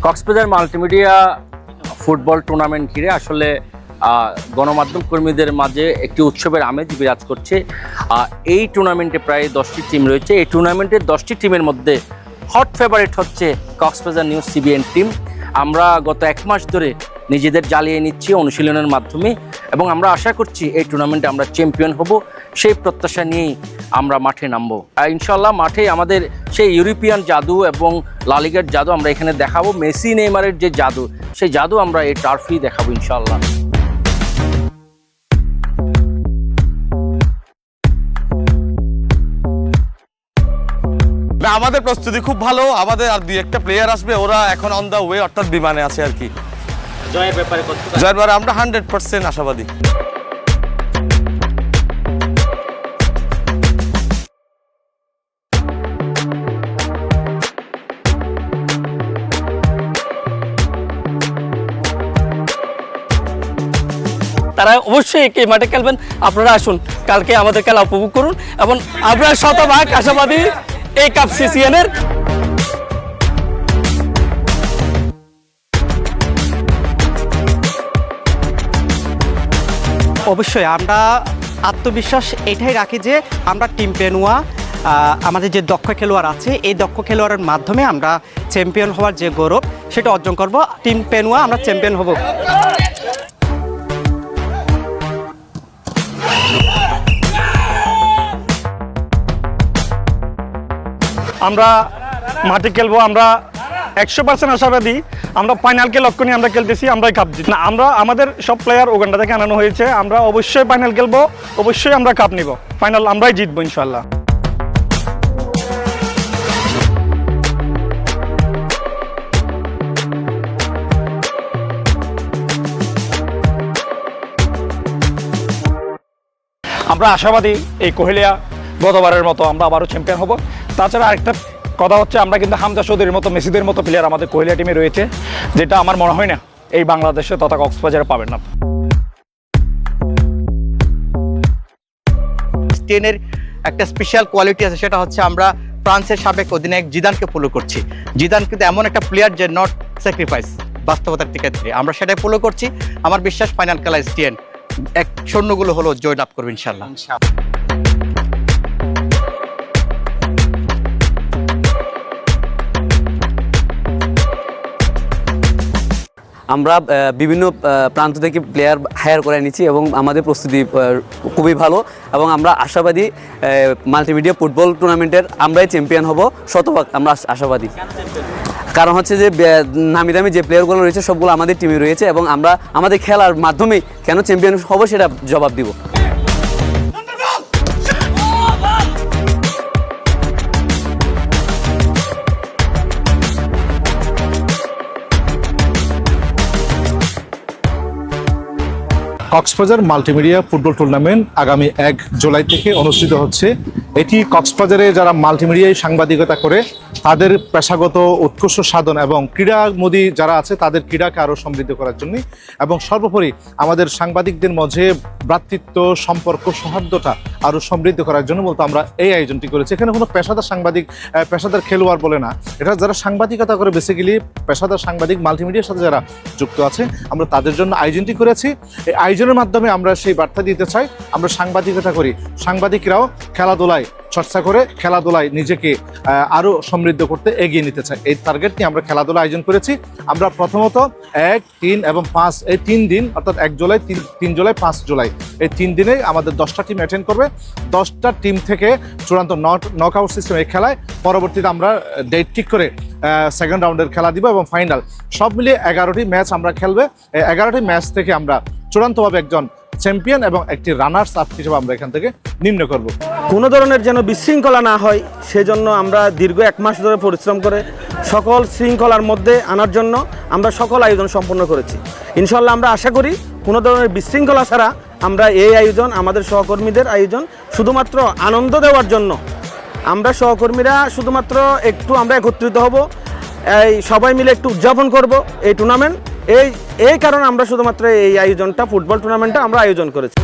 Cox's Bazar multimedia football tournament ঘিরে আসলে গণমাধ্যম কর্মীদের মাঝে একটি উৎসবের আমেজ বিরাজ করছে। এই টুর্নামেন্টে প্রায় 10টি টিম রয়েছে। এই টুর্নামেন্টের 10টি টিমের মধ্যে হট ফেভারিট হচ্ছে কক্সবাজার নিউ সিবিএন টিম। আমরা গত 1 মাস ধরে নিজেদের জ্বালিয়ে নিচ্ছি অনুশীলনের মাধ্যমে এবং আমরা আশা করছি এই টুর্নামেন্টে আমরা চ্যাম্পিয়ন হব। সেই প্রত্যাশা নিয়েই আমরা মাঠে নামবো। ইনশাল্লাহ মাঠে আমাদের সেই ইউরোপিয়ান জাদু এবং লা লিগার জাদু আমরা এখানে দেখাবো। মেসি নেইমারের যে জাদু, সেই জাদু আমরা এই টার্ফেই দেখাবো ইনশাল্লাহ। আমাদের প্রস্তুতি খুব ভালো। আমাদের আর 2-1টা প্লেয়ার আসবে, ওরা এখন অন দ্য ওয়ে, অর্থাৎ বিমানে আছে আর কি। জয়ের ব্যাপারে আমরা 100% আশাবাদী। তারা অবশ্যই এই মাঠে খেলবেন। আপনারা আসুন, কালকে আমাদের খেলা উপভোগ করুন এবং আমরা শতভাগ আশাবাদী এই কাপ সিসিএনের। অবশ্যই আমরা আত্মবিশ্বাস এটাই রাখি যে আমরা টিম পেনুয়া, আমাদের যে দক্ষ খেলোয়াড় আছে, এই দক্ষ খেলোয়াড়ের মাধ্যমে আমরা চ্যাম্পিয়ন হওয়ার যে গৌরব সেটা অর্জন করব। টিম পেনুয়া আমরা চ্যাম্পিয়ন হব। আমরা মাঠে খেলবো, আমরা 100% আশাবাদী। আমরা ফাইনালকে লক্ষ্য নিয়ে আমরা খেলতেছি, আমরাই কাপ জিতবো। না, আমরা আমাদের সব প্লেয়ার ওখানটা থেকে আনানো হয়েছে। আমরা অবশ্যই ফাইনাল খেলবো, অবশ্যই আমরা কাপ নিব। ফাইনাল আমরাই জিতবো ইনশাল্লাহ। আমরা আশাবাদী এই কোহেলিয়া গতবারের মতো আমরা আবারও চ্যাম্পিয়ন হব। তাছাড়া আরেকটা কথা হচ্ছে, আমরা কিন্তু হামজা চৌধুরীর মতো, মেসিদের মতো প্লেয়ার আমাদের কোহেলিয়া টিমে রয়েছে, যেটা আমার মনে হয় না এই বাংলাদেশে তথা কক্সবাজারে পাবেন না। টেনের একটা স্পেশাল কোয়ালিটি আছে, সেটা হচ্ছে আমরা ফ্রান্সের সাবেক অধিনায়ক জিদানকে ফলো করছি। জিদান কিন্তু এমন একটা প্লেয়ার যে নট স্যাক্রিফাইস, বাস্তবতার ক্ষেত্রে আমরা সেটাই ফলো করছি। আমার বিশ্বাস ফাইনাল খেলা স্টেন 1-0 হলো জয় লাভ করবে ইনশাল্লাহ। আমরা বিভিন্ন প্রান্ত থেকে প্লেয়ার হায়ার করে নিচ্ছি এবং আমাদের প্রস্তুতি খুবই ভালো এবং আমরা আশাবাদী মাল্টিমিডিয়া ফুটবল টুর্নামেন্টের আমরাই চ্যাম্পিয়ন হব। শতভাগ আমরা আশাবাদী। কারণ হচ্ছে যে নামি দামি যে প্লেয়ারগুলো রয়েছে সবগুলো আমাদের টিমে রয়েছে এবং আমরা আমাদের খেলার মাধ্যমেই কেন চ্যাম্পিয়ন হব সেটা জবাব দিব। কক্সবাজার মাল্টিমিডিয়া ফুটবল টুর্নামেন্ট আগামী 1 জুলাই থেকে অনুষ্ঠিত হচ্ছে। এটি কক্সবাজারে যারা মাল্টিমিডিয়ায় সাংবাদিকতা করে তাদের পেশাগত উৎকর্ষ সাধন এবং ক্রীড়ামোদী যারা আছে তাদের ক্রীড়াকে আরও সমৃদ্ধ করার জন্য এবং সর্বোপরি আমাদের সাংবাদিকদের মাঝে ভ্রাতৃত্ব, সম্পর্ক, সৌহার্দ্যতা আরও সমৃদ্ধ করার জন্য বলতে আমরা এই আয়োজনটি করেছি। এখানে কোনো পেশাদার সাংবাদিক, পেশাদার খেলোয়াড় বলে না, এটা যারা সাংবাদিকতা করে বেসিক্যালি পেশাদার সাংবাদিক মাল্টিমিডিয়ার সাথে যারা যুক্ত আছে, আমরা তাদের জন্য আয়োজনটি করেছি। এই আয়োজনের মাধ্যমে আমরা সেই বার্তা দিতে চাই, আমরা সাংবাদিকতা করি, সাংবাদিকরাও খেলাধুলায় চর্চা করে খেলাধুলায় নিজেকে আরও সমৃদ্ধ করতে এগিয়ে নিতে চাই। এই টার্গেট নিয়ে আমরা খেলাধুলা আয়োজন করেছি। আমরা প্রথমত 1, 3 এবং 5 এই 3 দিন, অর্থাৎ 1 জুলাই, 3 জুলাই, 5 জুলাই এই 3 দিনে আমাদের 10টা টিম অ্যাটেন্ড করবে। 10টা টিম থেকে চূড়ান্ত নকআউট সিস্টেম এই খেলায় পরবর্তীতে আমরা ডেট ঠিক করে সেকেন্ড রাউন্ডের খেলা দিব এবং ফাইনাল সব মিলিয়ে 11টি ম্যাচ আমরা খেলবে। এই 11টি ম্যাচ থেকে আমরা চূড়ান্তভাবে একজন চ্যাম্পিয়ন এবং একটি রানার্স আপ হিসেবে আমরা এখান থেকে নির্ণয় করব। কোনো ধরনের যেন বিশৃঙ্খলা না হয় সেজন্য আমরা দীর্ঘ 1 মাস ধরে পরিশ্রম করে সকল শৃঙ্খলার মধ্যে আনার জন্য আমরা সকল আয়োজন সম্পন্ন করেছি। ইনশাল্লাহ আমরা আশা করি কোনো ধরনের বিশৃঙ্খলা ছাড়া আমরা এই আয়োজন, আমাদের সহকর্মীদের আয়োজন শুধুমাত্র আনন্দ দেওয়ার জন্য, আমরা সহকর্মীরা শুধুমাত্র একটু আমরা একত্রিত হব, এই সবাই মিলে একটু উদযাপন করব এই টুর্নামেন্ট। এই কারণে আমরা শুধুমাত্র এই আয়োজনটা, ফুটবল টুর্নামেন্টটা আমরা আয়োজন করেছি।